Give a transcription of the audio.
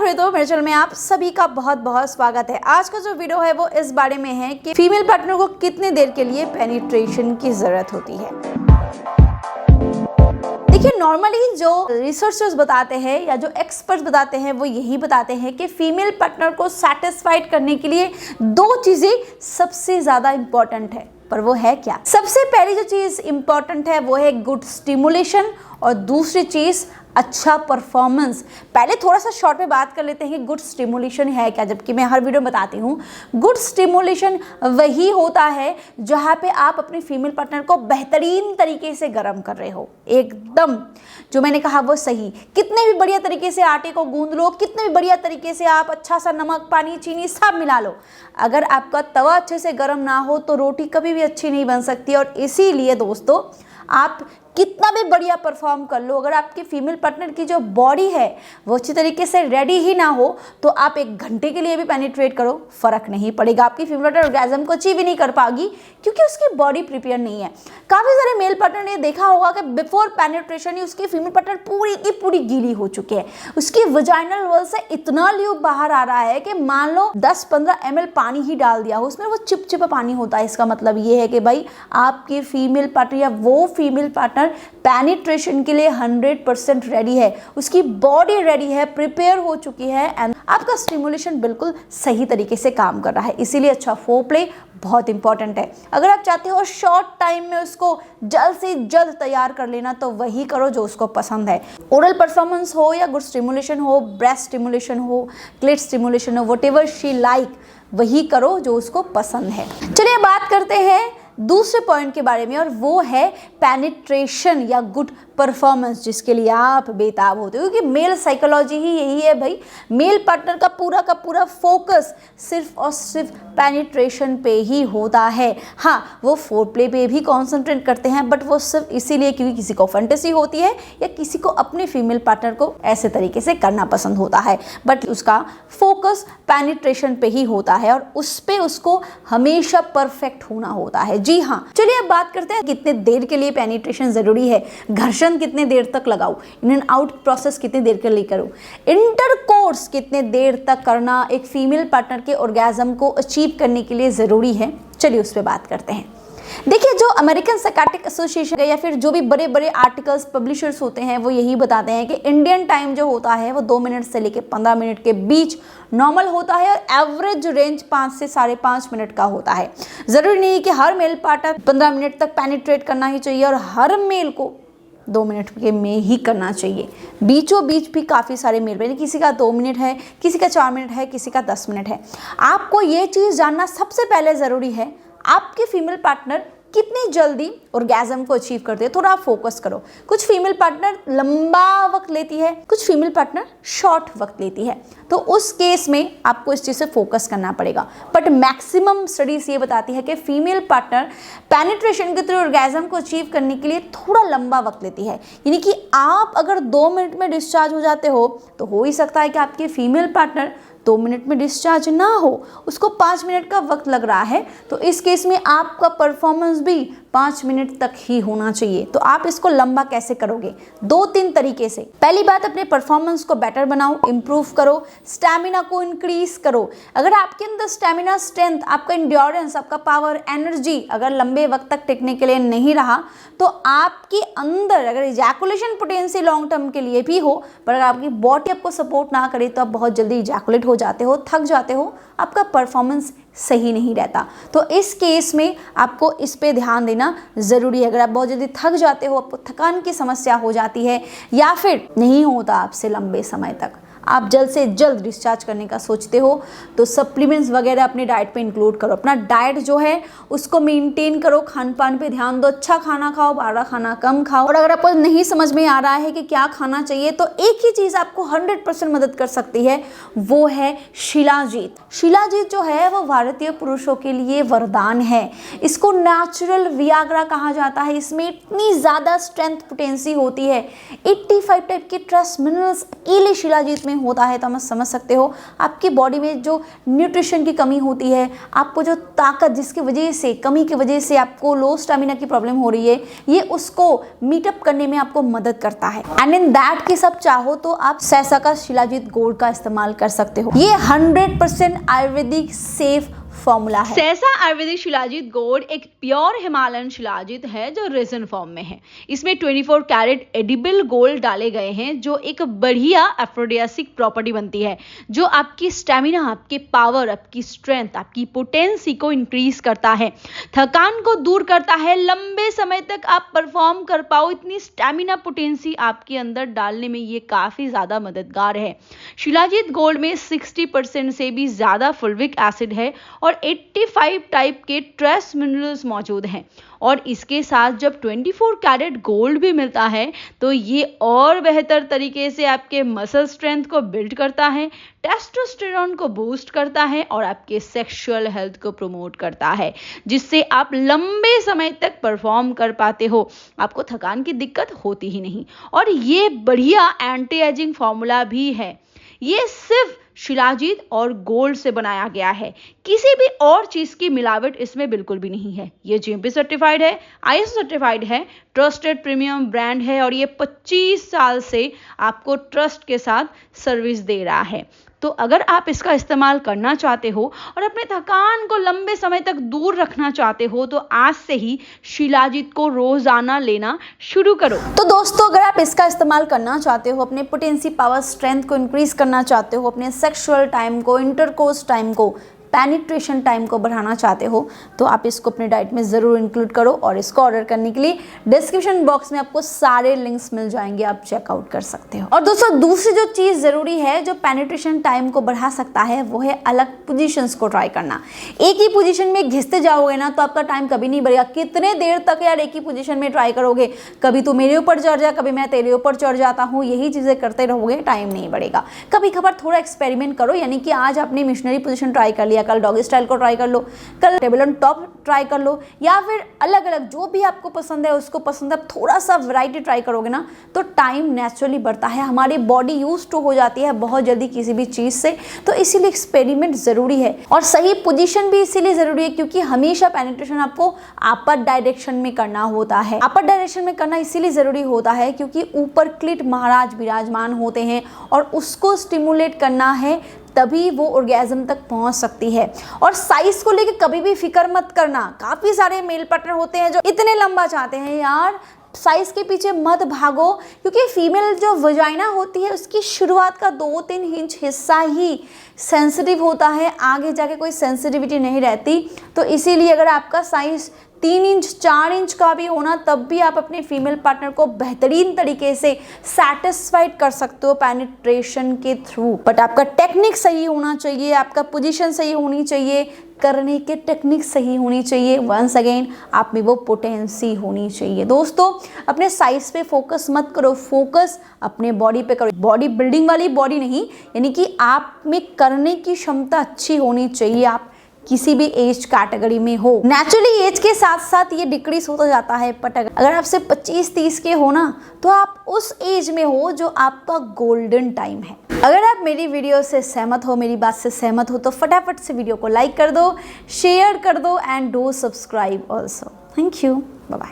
तो मेरे चैनल में आप सभी का बहुत बहुत स्वागत है। आज का जो वीडियो है वो इस बारे में है कि फीमेल पार्टनर को कितनी देर के लिए पेनिट्रेशन की जरूरत होती है। देखिए, नॉर्मली जो रिसर्चर्स बताते हैं या जो एक्सपर्ट्स बताते हैं वो यही बताते हैं कि फीमेल पार्टनर को सेटिस्फाइड करने के लिए दो चीजें सबसे ज्यादा इंपॉर्टेंट है। पर वो है क्या? सबसे पहली जो चीज इंपॉर्टेंट है वो है गुड स्टिमुलेशन और दूसरी चीज अच्छा परफॉर्मेंस। पहले थोड़ा सा शॉर्ट में बात कर लेते हैं कि गुड स्टिमुलेशन है क्या, जबकि मैं हर वीडियो में बताती हूँ। गुड स्टिमुलेशन वही होता है जहाँ पे आप अपने फीमेल पार्टनर को बेहतरीन तरीके से गर्म कर रहे हो। एकदम जो मैंने कहा वो सही। कितने भी बढ़िया तरीके से आटे को गूंद लो, कितने भी बढ़िया तरीके से आप अच्छा सा नमक, पानी, चीनी सब मिला लो, अगर आपका तवा अच्छे से गर्म ना हो तो रोटी कभी भी अच्छी नहीं बन सकती। और इसीलिए दोस्तों, आप कितना भी बढ़िया परफॉर्म कर लो, अगर आपके फीमेल पार्टनर की जो बॉडी है वो अच्छी तरीके से रेडी ही ना हो तो आप 1 घंटे के लिए भी पेनिट्रेट करो, फर्क नहीं पड़ेगा। आपकी फीमेल पार्टनर ऑर्गेज्म को अचीव ही नहीं कर पाएगी क्योंकि उसकी बॉडी प्रिपेयर नहीं है। काफ़ी सारे मेल पार्टनर ने देखा होगा कि बिफोर पेनिट्रेशन ही उसकी फीमेल पार्टनर पूरी की पूरी गीली हो चुकी है। उसकी वजाइनल वॉल से इतना ल्यूब बाहर आ रहा है कि मान लो 10-15 ml पानी ही डाल दिया हो, उसमें वो चिपचिपा पानी होता है। इसका मतलब ये है कि भाई आपकी फीमेल पार्टनर या वो फीमेल पार्टनर पेनिट्रेशन के लिए 100% रेडी है, उसकी बॉडी रेडी है, प्रिपेयर हो चुकी है एंड आपका स्टिमुलेशन बिल्कुल सही तरीके से काम कर रहा है। इसीलिए अच्छा फोरप्ले बहुत इंपॉर्टेंट है। अगर आप चाहते हो शॉर्ट टाइम में उसको जल्द से जल्द तैयार कर लेना तो वही करो जो उसको पसंद है। ओरल परफॉर्मेंस हो या गुड स्टिमुलेशन हो, ब्रेस्ट स्टिमुलेशन हो, क्लिट स्टिमुलेशन हो, व्हाटएवर शी लाइक, वही करो जो उसको पसंद है। चलिए बात करते हैं दूसरे पॉइंट के बारे में और वो है पेनिट्रेशन या गुड परफॉर्मेंस, जिसके लिए आप बेताब होते हो। क्योंकि मेल साइकोलॉजी ही यही है भाई, मेल पार्टनर का पूरा फोकस सिर्फ और सिर्फ पेनिट्रेशन पे ही होता है। हाँ, वो फोरप्ले पे भी कॉन्सेंट्रेट करते हैं, बट वो सिर्फ इसीलिए क्योंकि किसी को फैंटेसी होती है या किसी को अपने फीमेल पार्टनर को ऐसे तरीके से करना पसंद होता है, बट उसका फोकस पेनिट्रेशन पे ही होता है और उस पे उसको हमेशा परफेक्ट होना होता है। जी हाँ, चलिए अब बात करते हैं कितने देर के लिए पेनिट्रेशन जरूरी है, घर्षण कितने देर तक लगाऊं, इन एंड आउट प्रोसेस कितनी देर के लिए करूं, इंटरकोर्स कितने देर तक करना एक फीमेल पार्टनर के ऑर्गेज्म को अचीव करने के लिए जरूरी है। चलिए उस पर बात करते हैं। देखिए, जो अमेरिकन साइकियाट्रिक एसोसिएशन या फिर जो भी बड़े बड़े आर्टिकल्स पब्लिशर्स होते हैं वो यही बताते हैं कि इंडियन टाइम जो होता है वो 2 मिनट से लेकर 15 मिनट के बीच नॉर्मल होता है और एवरेज रेंज 5 से 5.5 मिनट का होता है। जरूरी नहीं कि हर मेल पार्टनर 15 मिनट तक पेनिट्रेट करना ही चाहिए और हर मेल को 2 मिनट के में ही करना चाहिए। बीचों बीच भी काफ़ी सारे मेल पे, किसी का 2 मिनट है, किसी का 4 मिनट है, किसी का 10 मिनट है। आपको ये चीज़ जानना सबसे पहले ज़रूरी है आपके फीमेल पार्टनर कितनी जल्दी ऑर्गेज्म को अचीव करते हैं। थोड़ा आप फोकस करो। कुछ फीमेल पार्टनर लंबा वक्त लेती है, कुछ फीमेल पार्टनर शॉर्ट वक्त लेती है, तो उस केस में आपको इस चीज़ से फोकस करना पड़ेगा। बट मैक्सिमम स्टडीज ये बताती है कि फीमेल पार्टनर पेनिट्रेशन के थ्रू ऑर्गेज्म को अचीव करने के लिए थोड़ा लंबा वक्त लेती है। यानी कि आप अगर 2 मिनट में डिस्चार्ज हो जाते हो तो हो ही सकता है कि आपकी फीमेल पार्टनर 2 मिनट में डिस्चार्ज ना हो, उसको 5 मिनट का वक्त लग रहा है, तो इस केस में आपका परफॉर्मेंस भी 5 मिनट तक ही होना चाहिए। तो आप इसको लंबा कैसे करोगे? 2-3 तरीके से। पहली बात, अपने परफॉर्मेंस को बेटर बनाओ, इंप्रूव करो, स्टैमिना को इंक्रीज करो। अगर आपके अंदर स्टैमिना, स्ट्रेंथ, आपका इंड्योरेंस, आपका पावर, एनर्जी अगर लंबे वक्त तक टिकने के लिए नहीं रहा तो आपके अंदर अगर इजैकुलेशन पोटेंशियल लॉन्ग टर्म के लिए भी हो, पर अगर आपकी बॉडी आपको सपोर्ट ना करे तो आप बहुत जल्दी इजैकुलेट हो जाते हो, थक जाते हो, आपका परफॉर्मेंस सही नहीं रहता। तो इस केस में आपको इस पे ध्यान देना ज़रूरी है। अगर आप बहुत जल्दी थक जाते हो, आपको थकान की समस्या हो जाती है या फिर नहीं होता आपसे लंबे समय तक, आप जल्द से जल्द डिस्चार्ज करने का सोचते हो, तो सप्लीमेंट्स वगैरह अपनी डाइट पे इंक्लूड करो। अपना डाइट जो है उसको मेंटेन करो, खान पान पे ध्यान दो, अच्छा खाना खाओ, बाहर खाना कम खाओ। और अगर आपको नहीं समझ में आ रहा है कि क्या खाना चाहिए तो एक ही चीज़ आपको 100% मदद कर सकती है, वो है शिलाजीत। शिलाजीत जो है वो भारतीय पुरुषों के लिए वरदान है। इसको नेचुरल वियाग्रा कहा जाता है। इसमें इतनी ज़्यादा स्ट्रेंथ पोटेंसी होती है, 85 टाइप के ट्रेस मिनरल्स अकेले शिलाजीत में होता है तो हम समझ सकते हो आपकी बॉडी में जो न्यूट्रिशन की कमी होती है, आपको जो ताकत जिसकी वजह से कमी की वजह से आपको लो स्टेमिना की प्रॉब्लम हो रही है, ये उसको मीटअप करने में आपको मदद करता है। एंड इन दैट केस आप चाहो तो आप सहसा का शिलाजीत गोल्ड का इस्तेमाल कर सकते हो। ये 100% आयुर्वेदिक सेफ फॉर्मूला है। सहसा आयुर्वेदिक शिलाजीत गोल्ड एक प्योर हिमालयन शिलाजीत है जो रेजिन फॉर्म में है। इसमें 24 कैरेट एडिबल गोल्ड डाले गए हैं जो एक बढ़िया एफ्रोडियासिक प्रॉपर्टी बनती है, जो आपकी स्टेमिना, आपके पावर, आपकी स्ट्रेंथ, आपकी पोटेंसी को इंक्रीज करता है, थकान को दूर करता है, लंबे समय तक आप परफॉर्म कर पाओ, इतनी स्टेमिना पोटेंसी आपके अंदर डालने में ये काफी ज्यादा मददगार है। शिलाजीत गोल्ड में 60% से भी ज्यादा फुलविक एसिड है और 85 टाइप के ट्रेस मिनरल्स मौजूद हैं। और इसके साथ जब 24 कैरेट गोल्ड भी मिलता है तो ये और बेहतर तरीके से आपके मसल स्ट्रेंथ को बिल्ड करता है, टेस्टोस्टेरोन को बूस्ट करता है और आपके सेक्सुअल हेल्थ को प्रमोट करता है, जिससे आप लंबे समय तक परफॉर्म कर पाते हो, आपको थकान की दिक्कत होती ही नहीं। और ये बढ़िया एंटी एजिंग फॉर्मूला भी है। ये सिर्फ शिलाजीत और गोल्ड से बनाया गया है, किसी भी और चीज की मिलावट इसमें बिल्कुल भी नहीं है। ये जीएमपी सर्टिफाइड है, आईएसओ सर्टिफाइड है, ट्रस्टेड प्रीमियम ब्रांड है और ये 25 साल से आपको ट्रस्ट के साथ सर्विस दे रहा है। तो अगर आप इसका इस्तेमाल करना चाहते हो और अपने थकान को लंबे समय तक दूर रखना चाहते हो तो आज से ही शिलाजीत को रोजाना लेना शुरू करो। तो दोस्तों, अगर आप इसका इस्तेमाल करना चाहते हो, अपने पोटेंसी, पावर, स्ट्रेंथ को इंक्रीज करना चाहते हो, अपने सेक्सुअल टाइम को, इंटरकोर्स टाइम को, पेनिट्रेशन टाइम को बढ़ाना चाहते हो, तो आप इसको अपने डाइट में ज़रूर इंक्लूड करो। और इसको ऑर्डर करने के लिए डिस्क्रिप्शन बॉक्स में आपको सारे लिंक्स मिल जाएंगे, आप चेकआउट कर सकते हो। और दोस्तों, दूसरी जो चीज़ ज़रूरी है जो पेनिट्रेशन टाइम को बढ़ा सकता है वो है अलग पोजीशंस को ट्राई करना। एक ही पोजीशन में घिसते जाओगे ना तो आपका टाइम कभी नहीं बढ़ेगा। कितने देर तक यार एक ही पोजीशन में ट्राई करोगे, कभी तू मेरे ऊपर चढ़ जा, कभी मैं तेरे ऊपर चढ़ जाता हूँ, यही चीज़ें करते रहोगे, टाइम नहीं बढ़ेगा। कभी कभार थोड़ा एक्सपेरिमेंट करो, यानी कि आज आपने मिशनरी पोजीशन ट्राई कर लिया, कल डॉगी स्टाइल को ट्राई कर लो, कल टेबल ऑन टॉप ट्राई कर लो, या फिर अलग अलग जो भी आपको पसंद है उसको पसंद है। थोड़ा सा वैरायटी ट्राई करोगे ना तो टाइम नेचुरली बढ़ता है, हमारी बॉडी यूज टू हो जाती है बहुत जल्दी किसी भी चीज से। तो इसीलिए एक्सपेरिमेंट जरूरी है और सही पोजीशन भी इसीलिए जरूरी है क्योंकि हमेशा पेनिट्रेशन आपको अपर डायरेक्शन में करना होता है। अपर डायरेक्शन में करना इसीलिए जरूरी होता है क्योंकि ऊपर क्लिट महाराज विराजमान होते हैं और उसको स्टिमुलेट करना है, तभी वो ऑर्गेज्म तक पहुंच सकती है। और साइज को लेके कभी भी फिक्र मत करना। काफी सारे मेल पार्टनर होते हैं जो इतने लंबा चाहते हैं, यार साइज के पीछे मत भागो, क्योंकि फीमेल जो वजाइना होती है उसकी शुरुआत का 2-3 इंच हिस्सा ही सेंसिटिव होता है, आगे जाके कोई सेंसिटिविटी नहीं रहती। तो इसीलिए अगर आपका साइज 3 इंच 4 इंच का भी होना तब भी आप अपने फीमेल पार्टनर को बेहतरीन तरीके से सेटिस्फाइड कर सकते हो पेनिट्रेशन के थ्रू। बट आपका टेक्निक सही होना चाहिए, आपका पोजीशन सही होनी चाहिए, करने के टेक्निक सही होनी चाहिए, वंस अगेन आप में वो पोटेंसी होनी चाहिए। दोस्तों, अपने साइज पे फोकस मत करो, फोकस अपने बॉडी पे करो। बॉडी बिल्डिंग वाली बॉडी नहीं, यानी कि आप में करने की क्षमता अच्छी होनी चाहिए। आप किसी भी एज कैटेगरी में हो, नेचुरली एज के साथ साथ ये डिक्रीज होता जाता है। बट अगर आप सिर्फ 25-30 के हो ना तो आप उस एज में हो जो आपका गोल्डन टाइम है। अगर आप मेरी वीडियो से सहमत हो, मेरी बात से सहमत हो, तो फटाफट से वीडियो को लाइक कर दो, शेयर कर दो and do subscribe also. Thank you, bye bye.